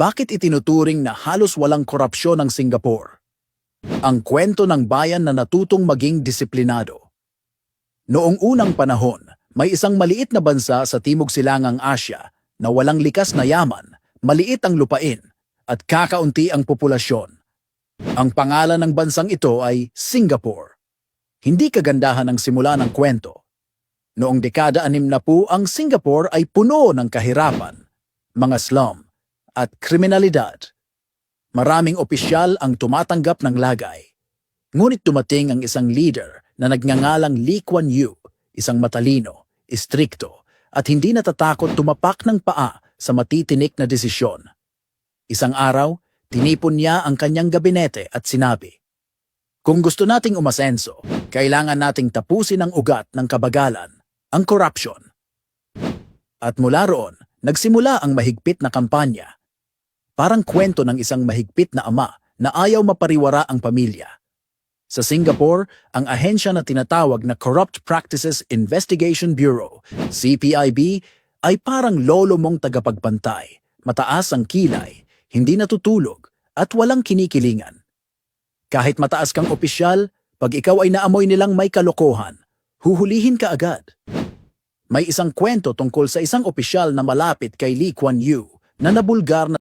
Bakit itinuturing na halos walang korupsyon ang Singapore? Ang kwento ng bayan na natutong maging disiplinado. Noong unang panahon, may isang maliit na bansa sa Timog Silangang Asya na walang likas na yaman, maliit ang lupain, at kakaunti ang populasyon. Ang pangalan ng bansang ito ay Singapore. Hindi kagandahan ang simula ng kwento. Noong dekada 60, ang Singapore ay puno ng kahirapan, mga slum, at kriminalidad. Maraming opisyal ang tumatanggap ng lagay. Ngunit dumating ang isang leader na nagngangalang Lee Kuan Yew, isang matalino, istrikto, at hindi natatakot tumapak ng paa sa matitinik na desisyon. Isang araw, tinipon niya ang kanyang gabinete at sinabi, "Kung gusto nating umasenso, kailangan nating tapusin ang ugat ng kabagalan, ang corruption." At mula roon, nagsimula ang mahigpit na kampanya. Parang kwento ng isang mahigpit na ama na ayaw mapariwara ang pamilya. Sa Singapore, ang ahensya na tinatawag na Corrupt Practices Investigation Bureau, CPIB, ay parang lolo mong tagapagbantay, mataas ang kilay, hindi natutulog, at walang kinikilingan. Kahit mataas kang opisyal, pag ikaw ay naamoy nilang may kalokohan, huhulihin ka agad. May isang kwento tungkol sa isang opisyal na malapit kay Lee Kuan Yew na nabulgar na